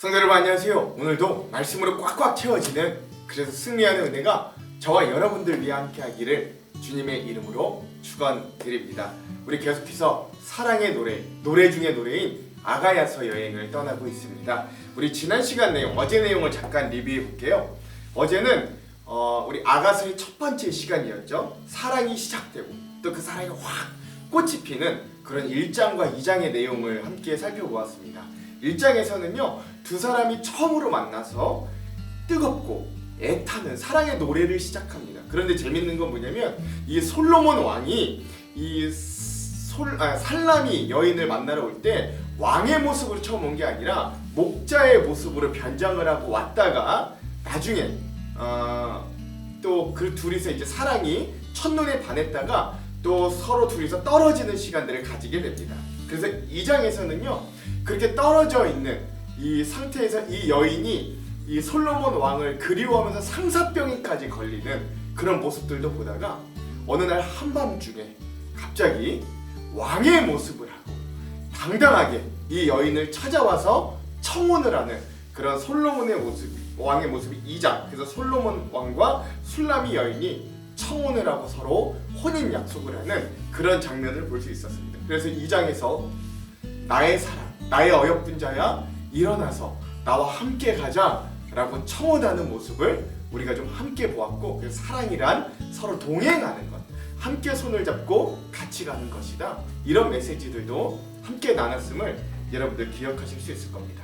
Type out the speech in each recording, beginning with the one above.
성도 여러분 안녕하세요. 오늘도 말씀으로 꽉꽉 채워지는 그래서 승리하는 은혜가 저와 여러분들 위해 함께 하기를 주님의 이름으로 축원드립니다. 우리 계속해서 사랑의 노래 중의 노래인 아가야서 여행을 떠나고 있습니다. 우리 지난 시간 내용, 어제 내용을 잠깐 리뷰해 볼게요. 어제는 우리 아가서의 첫 번째 시간이었죠. 사랑이 시작되고 또 그 사랑이 확 꽃이 피는 그런 1장과 2장의 내용을 함께 살펴보았습니다. 1장에서는요, 두 사람이 처음으로 만나서 뜨겁고 애타는 사랑의 노래를 시작합니다. 그런데 재밌는 건 뭐냐면 이 솔로몬 왕이 이 살람이 여인을 만나러 올 때 왕의 모습으로 처음 온 게 아니라 목자의 모습으로 변장을 하고 왔다가 나중에 또 그 둘이서 이제 사랑이 첫눈에 반했다가 또 서로 둘이서 떨어지는 시간들을 가지게 됩니다. 그래서 2장에서는요, 그렇게 떨어져 있는 이 상태에서 이 여인이 이 솔로몬 왕을 그리워하면서 상사병에까지 걸리는 그런 모습들도 보다가 어느 날 한밤중에 갑자기 왕의 모습을 하고 당당하게 이 여인을 찾아와서 청혼을 하는 그런 솔로몬의 모습, 왕의 모습이 2장. 그래서 솔로몬 왕과 술람이 여인이 청혼을 하고 서로 혼인 약속을 하는 그런 장면을 볼 수 있었습니다. 그래서 2장에서 나의 사랑, 나의 어여쁜 자야 일어나서 나와 함께 가자 라고 청혼하는 모습을 우리가 좀 함께 보았고, 그래서 사랑이란 서로 동행하는 것, 함께 손을 잡고 같이 가는 것이다, 이런 메시지들도 함께 나눴음을 여러분들 기억하실 수 있을 겁니다.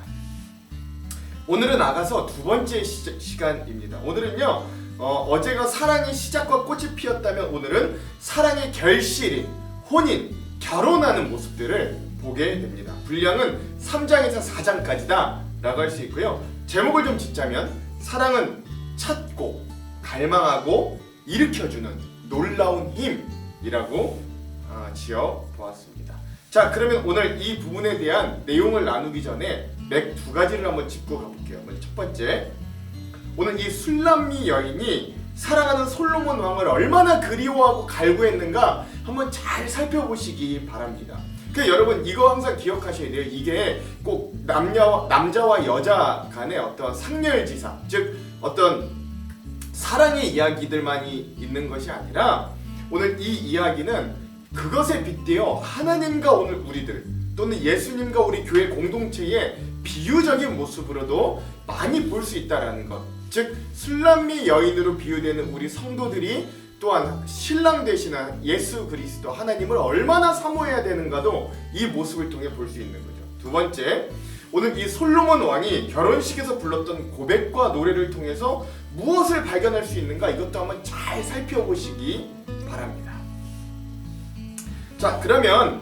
오늘은 나가서 두 번째 시간입니다. 오늘은요, 어제가 사랑의 시작과 꽃이 피었다면 오늘은 사랑의 결실인 혼인, 결혼하는 모습들을 보게 됩니다. 분량은 3장에서 4장까지다 라고 할 수 있고요. 제목을 좀 짓자면 사랑은 찾고 갈망하고 일으켜주는 놀라운 힘이라고 지어 보았습니다. 자, 그러면 오늘 이 부분에 대한 내용을 나누기 전에 맥 두 가지를 한번 짚고 가볼게요. 먼저 첫 번째, 오늘 이 술람미 여인이 사랑하는 솔로몬 왕을 얼마나 그리워하고 갈구했는가 한번 잘 살펴보시기 바랍니다. 여러분 이거 항상 기억하셔야 돼요. 이게 꼭 남자와 여자 간의 어떤 상렬지사, 즉 어떤 사랑의 이야기들만이 있는 것이 아니라 오늘 이 이야기는 그것에 빗대어 하나님과 오늘 우리들 또는 예수님과 우리 교회 공동체의 비유적인 모습으로도 많이 볼 수 있다라는 것. 즉 술람미 여인으로 비유되는 우리 성도들이 또한 신랑 되시는 예수 그리스도 하나님을 얼마나 사모해야 되는가도 이 모습을 통해 볼 수 있는 거죠. 두 번째, 오늘 이 솔로몬 왕이 결혼식에서 불렀던 고백과 노래를 통해서 무엇을 발견할 수 있는가, 이것도 한번 잘 살펴보시기 바랍니다. 자, 그러면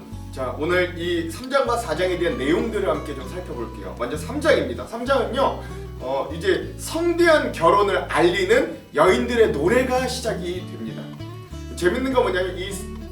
오늘 이 3장과 4장에 대한 내용들을 함께 좀 살펴볼게요. 먼저 3장입니다. 3장은요, 이제 성대한 결혼을 알리는 여인들의 노래가 시작이 됩니다. 재밌는 건 뭐냐면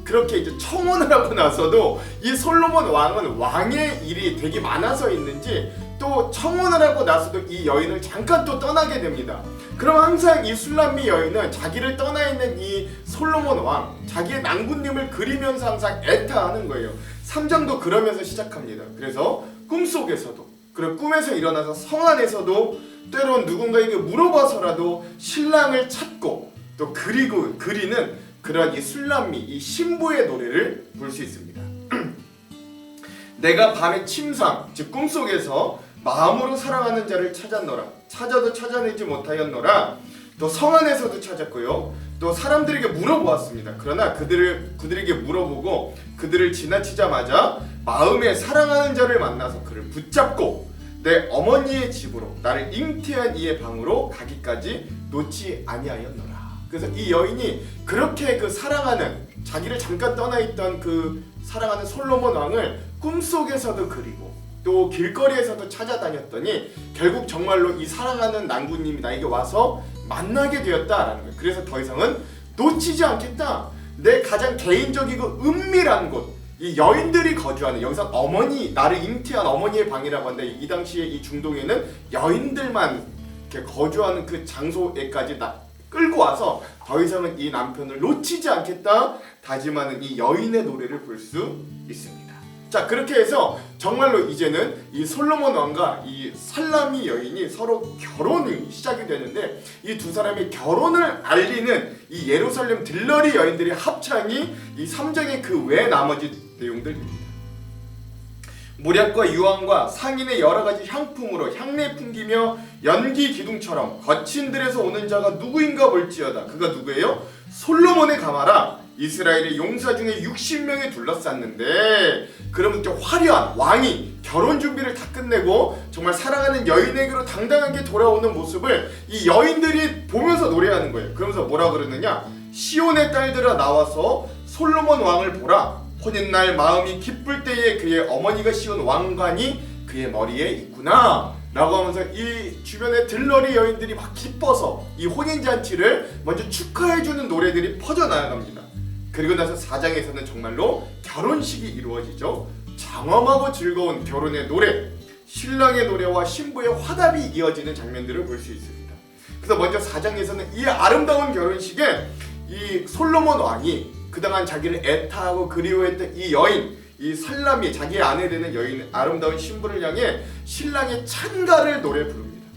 그렇게 이제 청혼을 하고 나서도 이 솔로몬 왕은 왕의 일이 되게 많아서 있는지 또 청혼을 하고 나서도 이 여인을 잠깐 또 떠나게 됩니다. 그럼 항상 이 술람미 여인은 자기를 떠나 있는 이 솔로몬 왕, 자기의 난군님을 그리면서 항상 애타하는 거예요. 3장도 그러면서 시작합니다. 그래서 꿈속에서도, 그리고 꿈에서 일어나서 성 안에서도 때론 누군가에게 물어봐서라도 신랑을 찾고 또 그리는 그런 이 술람미, 이 신부의 노래를 볼 수 있습니다. 내가 밤의 침상, 즉 꿈속에서 마음으로 사랑하는 자를 찾았노라. 찾아도 찾아내지 못하였노라. 또 성 안에서도 찾았고요. 또 사람들에게 물어보았습니다. 그러나 그들에게 물어보고 그들을 지나치자마자 마음에 사랑하는 자를 만나서 그를 붙잡고 내 어머니의 집으로, 나를 잉태한 이의 방으로 가기까지 놓지 아니하였노라. 그래서 이 여인이 그렇게 그 사랑하는, 자기를 잠깐 떠나 있던 그 사랑하는 솔로몬 왕을 꿈속에서도 그리고 또 길거리에서도 찾아다녔더니 결국 정말로 이 사랑하는 난구님이 나에게 와서 만나게 되었다라는 거예요. 그래서 더 이상은 놓치지 않겠다. 내 가장 개인적이고 은밀한 곳, 이 여인들이 거주하는, 여기서 어머니, 나를 잉태한 어머니의 방이라고 하는데 이 당시에 이 중동에는 여인들만 이렇게 거주하는 그 장소에까지 끌고 와서 더 이상은 이 남편을 놓치지 않겠다 다짐하는 이 여인의 노래를 볼 수 있습니다. 자, 그렇게 해서 정말로 이제는 이 솔로몬 왕과 이 살라미 여인이 서로 결혼이 시작이 되는데, 이 두 사람의 결혼을 알리는 이 예루살렘 들러리 여인들의 합창이 이 3장의 그 외 나머지 내용들입니다. 모략과 유황과 상인의 여러 가지 향품으로 향내 풍기며 연기 기둥처럼 거친 들에서 오는 자가 누구인가 볼지어다. 그가 누구예요? 솔로몬의 가마라 이스라엘의 용사 중에 60명이 둘러쌌는데, 그러면 좀 화려한 왕이 결혼 준비를 다 끝내고 정말 사랑하는 여인에게로 당당하게 돌아오는 모습을 이 여인들이 보면서 노래하는 거예요. 그러면서 뭐라 그러느냐? 시온의 딸들아 나와서 솔로몬 왕을 보라. 혼인날 마음이 기쁠 때에 그의 어머니가 씌운 왕관이 그의 머리에 있구나 라고 하면서 이 주변의 들러리 여인들이 막 기뻐서 이 혼인잔치를 먼저 축하해주는 노래들이 퍼져나갑니다. 그리고 나서 4장에서는 정말로 결혼식이 이루어지죠. 장엄하고 즐거운 결혼의 노래, 신랑의 노래와 신부의 화답이 이어지는 장면들을 볼 수 있습니다. 그래서 먼저 4장에서는 이 아름다운 결혼식에 이 솔로몬 왕이 그동안 자기를 애타하고 그리워했던 이 여인, 이 살람이 자기의 아내 되는 여인, 아름다운 신부를 향해 신랑의 찬가를 노래 부릅니다.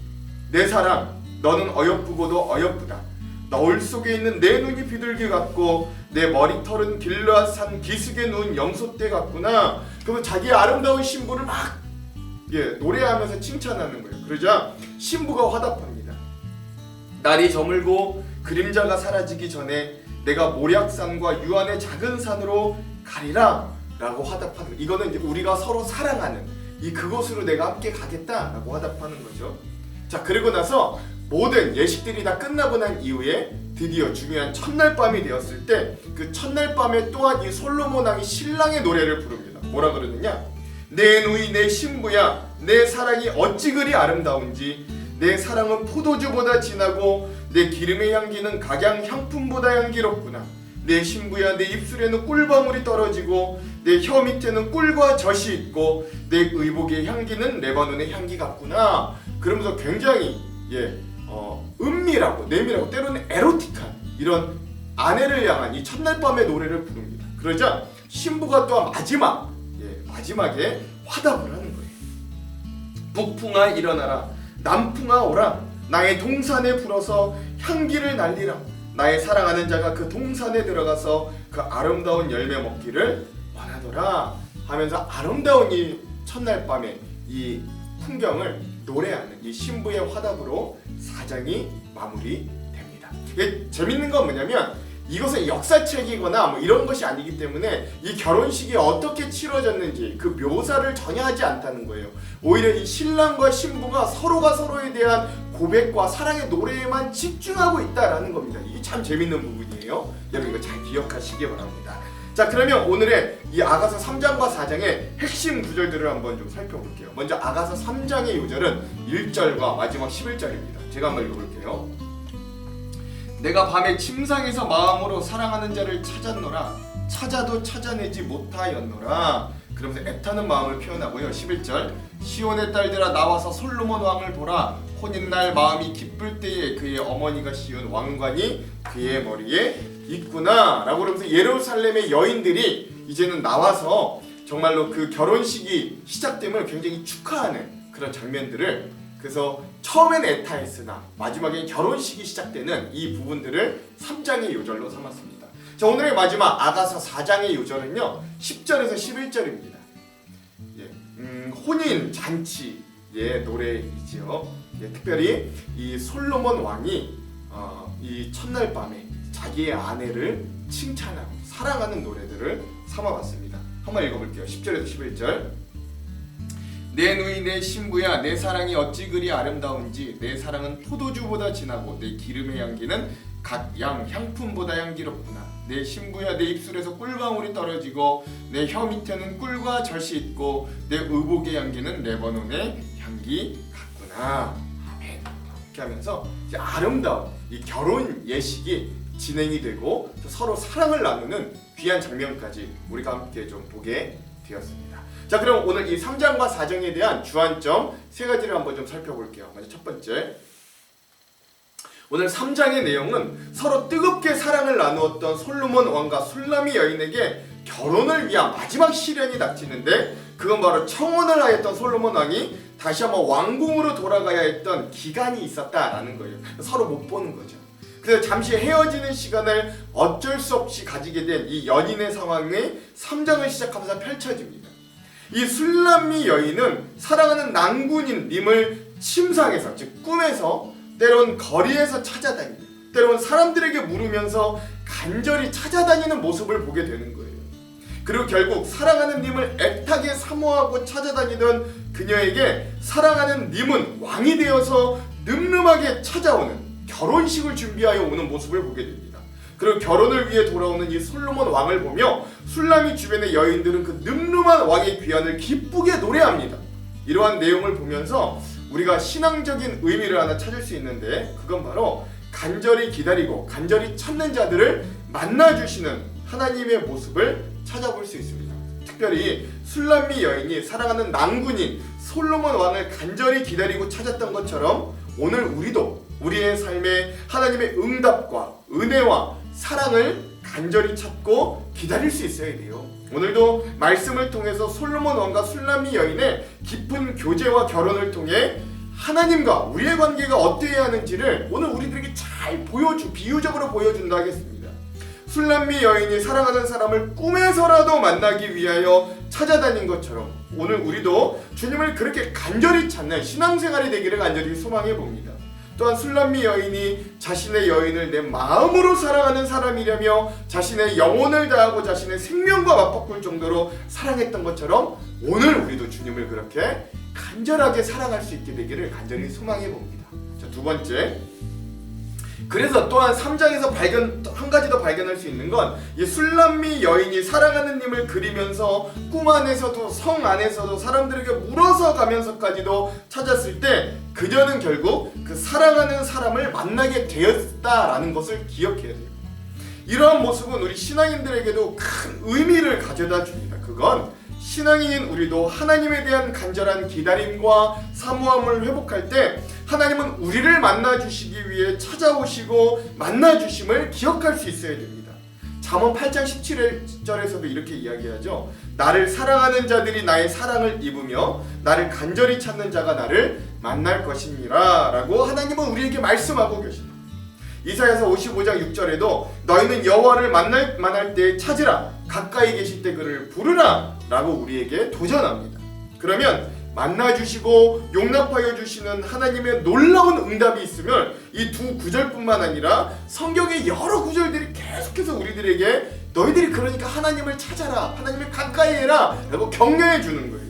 내 사랑, 너는 어여쁘고도 어여쁘다. 너울 속에 있는 내 눈이 비둘기 같고 내 머리털은 길르앗산 기슭에 누운 염소떼 같구나. 그러면 자기의 아름다운 신부를 막 노래하면서 칭찬하는 거예요. 그러자 신부가 화답합니다. 날이 저물고 그림자가 사라지기 전에 내가 모략산과 유한의 작은 산으로 가리라 라고 화답하는 거예요. 이거는 이제 우리가 서로 사랑하는 이 그곳으로 내가 함께 가겠다 라고 화답하는 거죠. 자, 그리고 나서 모든 예식들이 다 끝나고 난 이후에 드디어 중요한 첫날 밤이 되었을 때, 그 첫날 밤에 또한 이 솔로몬 왕이 신랑의 노래를 부릅니다. 뭐라 그러느냐? 내 누이 내 신부야, 내 사랑이 어찌 그리 아름다운지. 내 사랑은 포도주보다 진하고 내 기름의 향기는 각양 향품보다 향기롭구나. 내 신부야, 내 입술에는 꿀방울이 떨어지고 내 혀 밑에는 꿀과 젖이 있고 내 의복의 향기는 레바논의 향기 같구나. 그러면서 굉장히 은밀하고 내밀하고 때로는 에로틱한 이런 아내를 향한 이 첫날 밤의 노래를 부릅니다. 그러자 신부가 또한 마지막에 화답을 하는 거예요. 북풍아 일어나라, 남풍아 오라. 나의 동산에 불어서 향기를 날리라. 나의 사랑하는 자가 그 동산에 들어가서 그 아름다운 열매 먹기를 원하노라 하면서 아름다운 이 첫날 밤의 이 풍경을 노래하는 이 신부의 화답으로 4장이 마무리됩니다. 이게 재밌는 건 뭐냐면, 이것은 역사책이거나 뭐 이런 것이 아니기 때문에 이 결혼식이 어떻게 치러졌는지 그 묘사를 전혀 하지 않다는 거예요. 오히려 이 신랑과 신부가 서로가 서로에 대한 고백과 사랑의 노래에만 집중하고 있다라는 겁니다. 이게 참 재밌는 부분이에요. 여러분 이거 잘 기억하시기 바랍니다. 자, 그러면 오늘의 이 아가서 3장과 4장의 핵심 구절들을 한번 좀 살펴볼게요. 먼저 아가서 3장의 요절은 1절과 마지막 11절입니다. 제가 한번 읽어볼게요. 내가 밤에 침상에서 마음으로 사랑하는 자를 찾았노라. 찾아도 찾아내지 못하였노라. 그러면서 애타는 마음을 표현하고요. 11절 시온의 딸들아 나와서 솔로몬 왕을 보라. 혼인날 마음이 기쁠 때에 그의 어머니가 씌운 왕관이 그의 머리에 있구나 라고 그러면서 예루살렘의 여인들이 이제는 나와서 정말로 그 결혼식이 시작됨을 굉장히 축하하는 그런 장면들을, 그래서 처음엔 애타했으나 마지막엔 결혼식이 시작되는 이 부분들을 3장의 요절로 삼았습니다. 자, 오늘의 마지막 아가서 4장의 요절은요 10절에서 11절입니다. 혼인 잔치의 노래이지요. 특별히 이 솔로몬 왕이 이 첫날 밤에 자기의 아내를 칭찬하고 사랑하는 노래들을 삼아봤습니다. 한번 읽어볼게요. 10절에서 11절. 내 누이 내 신부야, 내 사랑이 어찌 그리 아름다운지. 내 사랑은 포도주보다 진하고 내 기름의 향기는 각 양 향품보다 향기롭구나. 내 신부야, 내 입술에서 꿀방울이 떨어지고 내 혀 밑에는 꿀과 젖이 있고 내 의복의 향기는 레바논의 향기 같구나. 아멘. 이렇게 하면서 이제 아름다운 이 결혼 예식이 진행이 되고 서로 사랑을 나누는 귀한 장면까지 우리가 함께 좀 보게 되었습니다. 자, 그럼 오늘 이 3장과 4장에 대한 주안점 3가지를 한번 좀 살펴볼게요. 먼저 첫 번째, 오늘 3장의 내용은 서로 뜨겁게 사랑을 나누었던 솔로몬 왕과 술라미 여인에게 결혼을 위한 마지막 시련이 닥치는데 그건 바로 청혼을 하였던 솔로몬 왕이 다시 한번 왕궁으로 돌아가야 했던 기간이 있었다라는 거예요. 서로 못 보는 거죠. 그래서 잠시 헤어지는 시간을 어쩔 수 없이 가지게 된 이 연인의 상황에 3장을 시작하면서 펼쳐집니다. 이 술람미 여인은 사랑하는 낭군인 님을 침상에서, 즉 꿈에서, 때론 거리에서 찾아다니고 때론 사람들에게 물으면서 간절히 찾아다니는 모습을 보게 되는 거예요. 그리고 결국 사랑하는 님을 애타게 사모하고 찾아다니던 그녀에게 사랑하는 님은 왕이 되어서 늠름하게 찾아오는 결혼식을 준비하여 오는 모습을 보게 됩니다. 그리고 결혼을 위해 돌아오는 이 솔로몬 왕을 보며 술람미 주변의 여인들은 그 늠름한 왕의 귀환을 기쁘게 노래합니다. 이러한 내용을 보면서 우리가 신앙적인 의미를 하나 찾을 수 있는데 그건 바로 간절히 기다리고 간절히 찾는 자들을 만나주시는 하나님의 모습을 찾아볼 수 있습니다. 특별히 술람미 여인이 사랑하는 낭군인 솔로몬 왕을 간절히 기다리고 찾았던 것처럼 오늘 우리도 우리의 삶에 하나님의 응답과 은혜와 사랑을 간절히 찾고 기다릴 수 있어야 돼요. 오늘도 말씀을 통해서 솔로몬 왕과 술람미 여인의 깊은 교제와 결혼을 통해 하나님과 우리의 관계가 어떠해야 하는지를 오늘 우리들에게 잘 비유적으로 보여준다 하겠습니다. 술람미 여인이 사랑하는 사람을 꿈에서라도 만나기 위하여 찾아다닌 것처럼 오늘 우리도 주님을 그렇게 간절히 찾는 신앙생활이 되기를 간절히 소망해 봅니다. 또한 술람미 여인이 자신의 여인을 내 마음으로 사랑하는 사람이라며 자신의 영혼을 다하고 자신의 생명과 맞바꿀 정도로 사랑했던 것처럼 오늘 우리도 주님을 그렇게 간절하게 사랑할 수 있게 되기를 간절히 소망해 봅니다. 자, 두 번째, 그래서 또한 3장에서 한 가지 더 발견할 수 있는 건 이 술람미 여인이 사랑하는 님을 그리면서 꿈 안에서도 성 안에서도 사람들에게 물어서 가면서까지도 찾았을 때 그녀는 결국 그 사랑하는 사람을 만나게 되었다라는 것을 기억해야 돼요. 이러한 모습은 우리 신앙인들에게도 큰 의미를 가져다 줍니다. 그건 신앙인인 우리도 하나님에 대한 간절한 기다림과 사모함을 회복할 때 하나님은 우리를 만나주시기 위해 찾아오시고 만나주심을 기억할 수 있어야 됩니다. 잠언 8장 17절에서도 이렇게 이야기하죠. 나를 사랑하는 자들이 나의 사랑을 입으며 나를 간절히 찾는 자가 나를 만날 것이니라 라고 하나님은 우리에게 말씀하고 계십니다. 이사야서 55장 6절에도 너희는 여호와를 만날 때 찾으라 가까이 계실 때 그를 부르라 라고 우리에게 도전합니다. 그러면 만나주시고 용납하여 주시는 하나님의 놀라운 응답이 있으면 이 두 구절뿐만 아니라 성경의 여러 구절들이 계속해서 우리들에게 너희들이 그러니까 하나님을 찾아라, 하나님을 가까이 해라 라고 격려해 주는 거예요.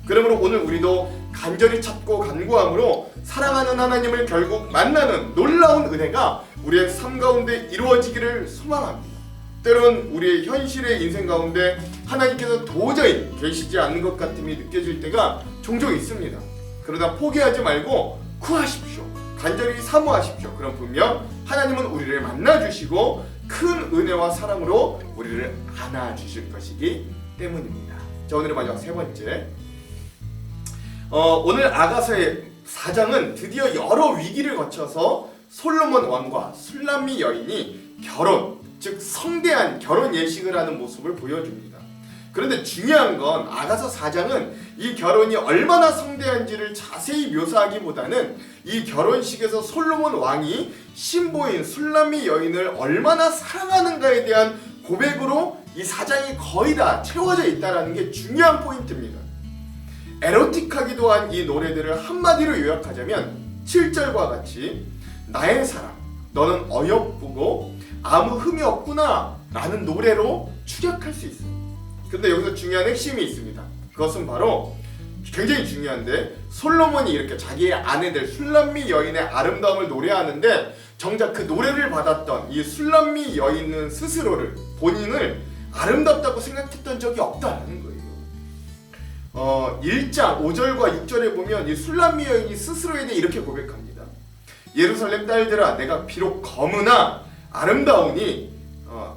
그러므로 오늘 우리도 간절히 찾고 간구함으로 사랑하는 하나님을 결국 만나는 놀라운 은혜가 우리의 삶 가운데 이루어지기를 소망합니다. 때론 우리의 현실의 인생 가운데 하나님께서 도저히 계시지 않는 것 같음이 느껴질 때가 종종 있습니다. 그러다 포기하지 말고 구하십시오. 간절히 사모하십시오. 그럼 분명 하나님은 우리를 만나주시고 큰 은혜와 사랑으로 우리를 안아주실 것이기 때문입니다. 자, 오늘의 마지막 세 번째, 오늘 아가서의 4장은 드디어 여러 위기를 거쳐서 솔로몬 왕과 술람미 여인이 결혼, 즉 성대한 결혼 예식을 하는 모습을 보여줍니다. 그런데 중요한 건 아가서 4장은 이 결혼이 얼마나 성대한지를 자세히 묘사하기보다는 이 결혼식에서 솔로몬 왕이 신부인 술람미 여인을 얼마나 사랑하는가에 대한 고백으로 이 4장이 거의 다 채워져 있다는 게 중요한 포인트입니다. 에로틱하기도 한 이 노래들을 한마디로 요약하자면 7절과 같이 나의 사랑, 너는 어여쁘고 아무 흠이 없구나 라는 노래로 축약할 수 있습니다. 근데 여기서 중요한 핵심이 있습니다. 그것은 바로 굉장히 중요한데 솔로몬이 이렇게 자기의 아내들 술람미 여인의 아름다움을 노래하는데 정작 그 노래를 받았던 이 술람미 여인은 스스로를 본인을 아름답다고 생각했던 적이 없다는 거예요. 1장 5절과 6절에 보면 이 술람미 여인이 스스로에 대해 이렇게 고백합니다. 예루살렘 딸들아 내가 비록 검으나 아름다우니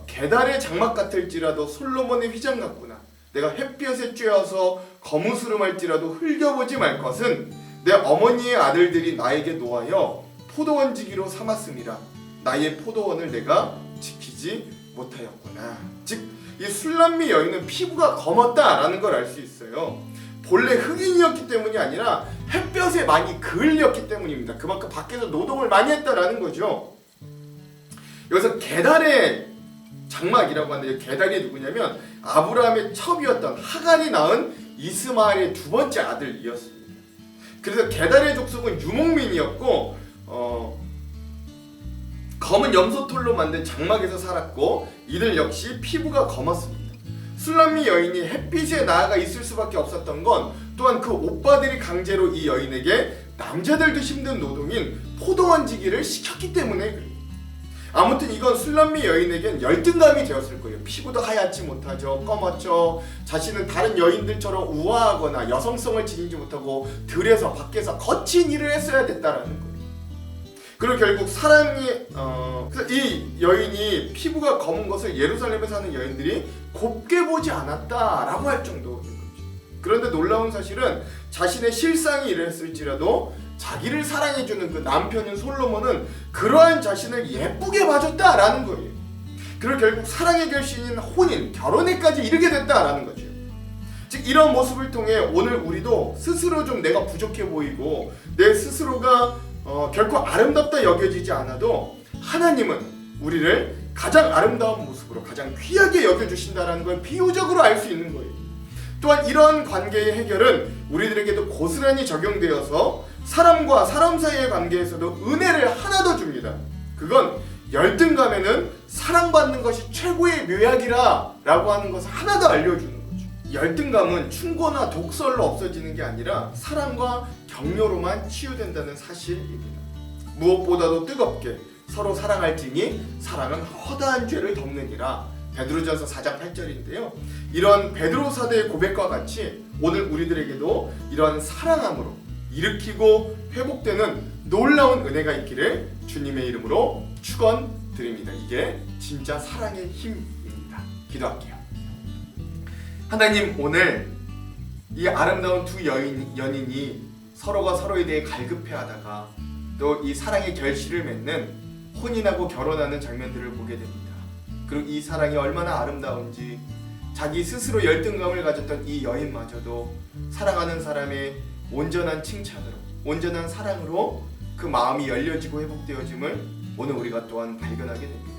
게달의 장막 같을지라도 솔로몬의 휘장 같구나. 내가 햇볕에 쬐어서 거무스름할지라도 흘겨보지 말 것은 내 어머니의 아들들이 나에게 노하여 포도원지기로 삼았음이라. 나의 포도원을 내가 지키지 못하였구나. 즉 이 술람미 여인은 피부가 검었다라는 걸 알 수 있어요. 본래 흑인이었기 때문이 아니라 햇볕에 많이 그을렸기 때문입니다. 그만큼 밖에서 노동을 많이 했다라는 거죠. 여기서 게달의 장막이라고 하는데, 게달이 누구냐면 아브라함의 첩이었던 하간이 낳은 이스마엘의 두 번째 아들이었습니다. 그래서 게달의 족속은 유목민이었고 검은 염소털로 만든 장막에서 살았고, 이들 역시 피부가 검었습니다. 술람미 여인이 햇빛에 나아가 있을 수밖에 없었던 건 또한 그 오빠들이 강제로 이 여인에게 남자들도 힘든 노동인 포도원지기를 시켰기 때문에 그래요. 아무튼 이건 술람미 여인에겐 열등감이 되었을 거예요. 피부도 하얗지 못하죠. 검었죠. 자신은 다른 여인들처럼 우아하거나 여성성을 지니지 못하고 들에서 밖에서 거친 일을 했어야 됐다라는 거예요. 그리고 결국 그래서 이 여인이 피부가 검은 것을 예루살렘에 사는 여인들이 곱게 보지 않았다라고 할 정도인 거죠. 그런데 놀라운 사실은 자신의 실상이 이랬을지라도 자기를 사랑해주는 그 남편인 솔로몬은 그러한 자신을 예쁘게 봐줬다라는 거예요. 그리고 결국 사랑의 결심인 혼인, 결혼에까지 이르게 됐다라는 거죠. 즉 이런 모습을 통해 오늘 우리도 스스로 좀 내가 부족해 보이고 내 스스로가 결코 아름답다 여겨지지 않아도 하나님은 우리를 가장 아름다운 모습으로 가장 귀하게 여겨주신다는 걸 비유적으로 알 수 있는 거예요. 또한 이런 관계의 해결은 우리들에게도 고스란히 적용되어서 사람과 사람 사이의 관계에서도 은혜를 하나 더 줍니다. 그건 열등감에는 사랑받는 것이 최고의 묘약이라 라고 하는 것을 하나 더 알려주는 거죠. 열등감은 충고나 독설로 없어지는 게 아니라 사랑과 격려로만 치유된다는 사실입니다. 무엇보다도 뜨겁게 서로 사랑할지니 사랑은 허다한 죄를 덮느니라. 베드로전서 4장 8절인데요. 이런 베드로 사도의 고백과 같이 오늘 우리들에게도 이러한 사랑함으로 일으키고 회복되는 놀라운 은혜가 있기를 주님의 이름으로 축원드립니다. 이게 진짜 사랑의 힘입니다. 기도할게요. 하나님, 오늘 이 아름다운 두 연인이 서로가 서로에 대해 갈급해하다가 또 이 사랑의 결실을 맺는 혼인하고 결혼하는 장면들을 보게 됩니다. 그리고 이 사랑이 얼마나 아름다운지 자기 스스로 열등감을 가졌던 이 여인마저도 사랑하는 사람의 온전한 칭찬으로, 온전한 사랑으로 그 마음이 열려지고 회복되어짐을 오늘 우리가 또한 발견하게 됩니다.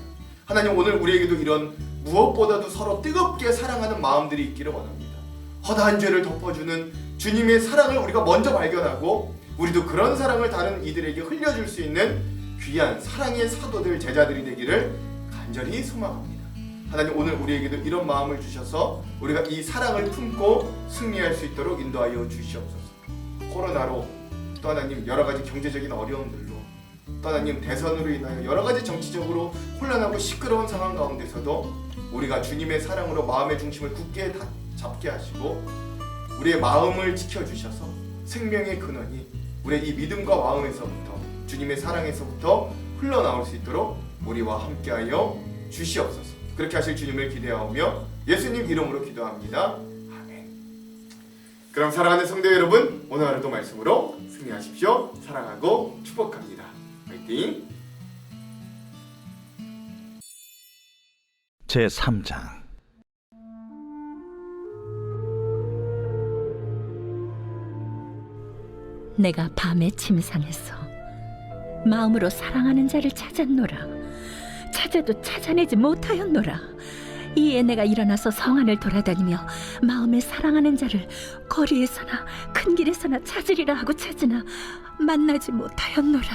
하나님, 오늘 우리에게도 이런 무엇보다도 서로 뜨겁게 사랑하는 마음들이 있기를 원합니다. 허다한 죄를 덮어주는 주님의 사랑을 우리가 먼저 발견하고 우리도 그런 사랑을 다른 이들에게 흘려줄 수 있는 귀한 사랑의 사도들, 제자들이 되기를 간절히 소망합니다. 하나님, 오늘 우리에게도 이런 마음을 주셔서 우리가 이 사랑을 품고 승리할 수 있도록 인도하여 주시옵소서. 코로나로 또 하나님 여러 가지 경제적인 어려움들로 또 하나님 대선으로 인하여 여러 가지 정치적으로 혼란하고 시끄러운 상황 가운데서도 우리가 주님의 사랑으로 마음의 중심을 굳게 잡게 하시고 우리의 마음을 지켜주셔서 생명의 근원이 우리의 이 믿음과 마음에서부터 주님의 사랑에서부터 흘러나올 수 있도록 우리와 함께하여 주시옵소서. 그렇게 하실 주님을 기대하오며 예수님 이름으로 기도합니다. 아멘. 그럼 사랑하는 성도 여러분, 오늘 하루도 말씀으로 승리하십시오. 사랑하고 축복합니다. 화이팅! 제3장 내가 밤에 침상에서 마음으로 사랑하는 자를 찾았노라. 찾아도 찾아내지 못하였노라. 이에 내가 일어나서 성 안을 돌아다니며 마음에 사랑하는 자를 거리에서나 큰 길에서나 찾으리라 하고 찾으나 만나지 못하였노라.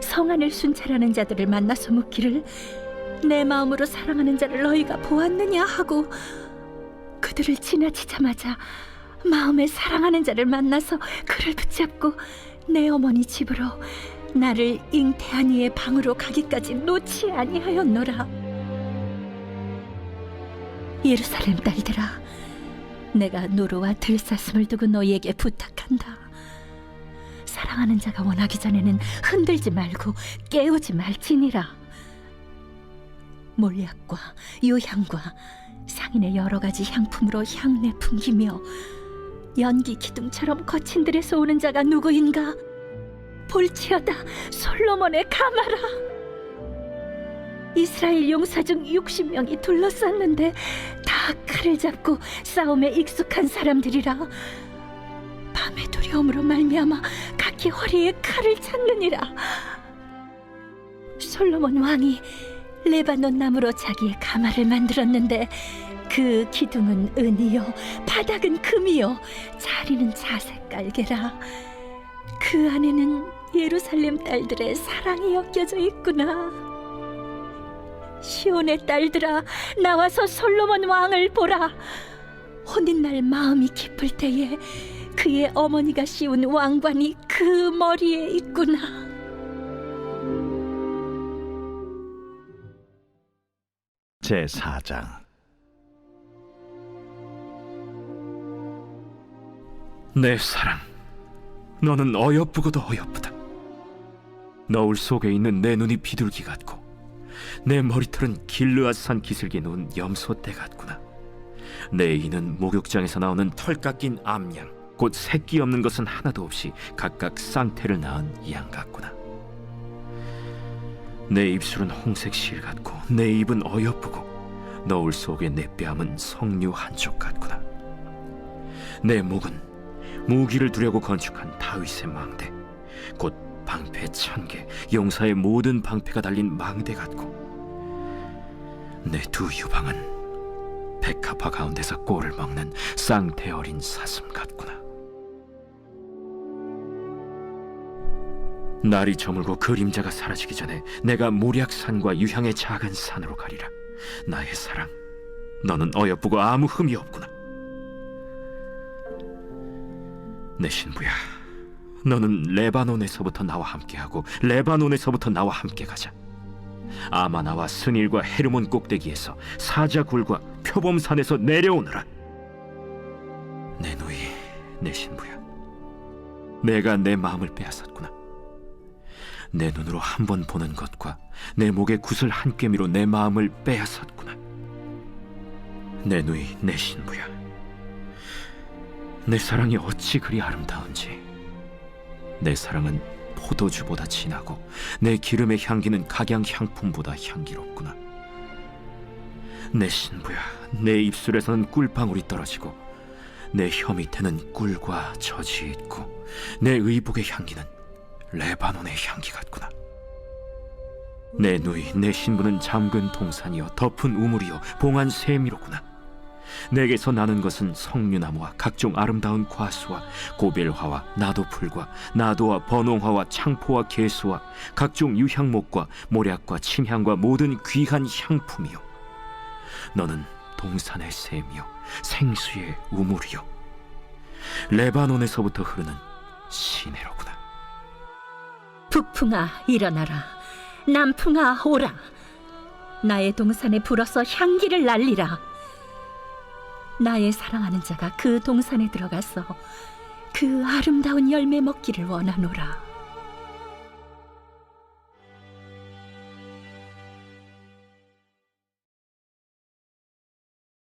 성 안을 순찰하는 자들을 만나서 묻기를 내 마음으로 사랑하는 자를 너희가 보았느냐 하고 그들을 지나치자마자 마음에 사랑하는 자를 만나서 그를 붙잡고 내 어머니 집으로 나를 잉태한 이의 방으로 가기까지 놓지 아니하였노라. 예루살렘 딸들아, 내가 노루와 들사슴을 두고 너희에게 부탁한다. 사랑하는 자가 원하기 전에는 흔들지 말고 깨우지 말지니라. 몰약과 유향과 상인의 여러 가지 향품으로 향내 풍기며 연기 기둥처럼 거친 들에서 오는 자가 누구인가? 볼지어다 솔로몬의 가마라. 이스라엘 용사 중 60명이 둘러쌌는데 다 칼을 잡고 싸움에 익숙한 사람들이라. 밤의 두려움으로 말미암아 각기 허리에 칼을 찾느니라. 솔로몬 왕이 레바논 나무로 자기의 가마를 만들었는데 그 기둥은 은이요 바닥은 금이요 자리는 자색 깔개라. 그 안에는 예루살렘 딸들의 사랑이 엮여져 있구나. 시온의 딸들아, 나와서 솔로몬 왕을 보라. 혼인날 마음이 깊을 때에 그의 어머니가 씌운 왕관이 그 머리에 있구나. 제4장. 내 사랑, 너는 어여쁘고도 어여쁘다. 너울 속에 있는 내 눈이 비둘기 같고 내 머리털은 길르앗산 기슭에 놓은 염소떼 같구나. 내 이는 목욕장에서 나오는 털 깎인 암양, 곧 새끼 없는 것은 하나도 없이 각각 쌍태를 낳은 양 같구나. 내 입술은 홍색 실 같고 내 입은 어여쁘고 너울 속에 내 뺨은 석류 한쪽 같구나. 내 목은 무기를 두려고 건축한 다윗의 망대, 곧 방패 1000개, 용사의 모든 방패가 달린 망대 같고 내 두 유방은 백합화 가운데서 꼴을 먹는 쌍태 어린 사슴 같구나. 날이 저물고 그림자가 사라지기 전에 내가 모략산과 유향의 작은 산으로 가리라. 나의 사랑, 너는 어여쁘고 아무 흠이 없구나. 내 신부야, 너는 레바논에서부터 나와 함께하고 레바논에서부터 나와 함께 가자. 아마나와 스닐과 헤르몬 꼭대기에서 사자굴과 표범산에서 내려오너라. 내 누이, 내 신부야, 내가 내 마음을 빼앗았구나. 내 눈으로 한 번 보는 것과 내 목의 구슬 한 꿰미로 내 마음을 빼앗았구나. 내 누이, 내 신부야, 내 사랑이 어찌 그리 아름다운지. 내 사랑은 포도주보다 진하고 내 기름의 향기는 각양 향품보다 향기롭구나. 내 신부야, 내 입술에서는 꿀방울이 떨어지고 내 혀 밑에는 꿀과 젖이 있고 내 의복의 향기는 레바논의 향기 같구나. 내 누이, 내 신부는 잠근 동산이요 덮은 우물이요 봉한 새미로구나. 내게서 나는 것은 석류나무와 각종 아름다운 과수와 고벨화와 나도풀과 나도와 번홍화와 창포와 개수와 각종 유향목과 모략과 침향과 모든 귀한 향품이요. 너는 동산의 샘이요 생수의 우물이요 레바논에서부터 흐르는 시내로구나. 북풍아 일어나라. 남풍아 오라. 나의 동산에 불어서 향기를 날리라. 나의 사랑하는 자가 그 동산에 들어가서 그 아름다운 열매 먹기를 원하노라.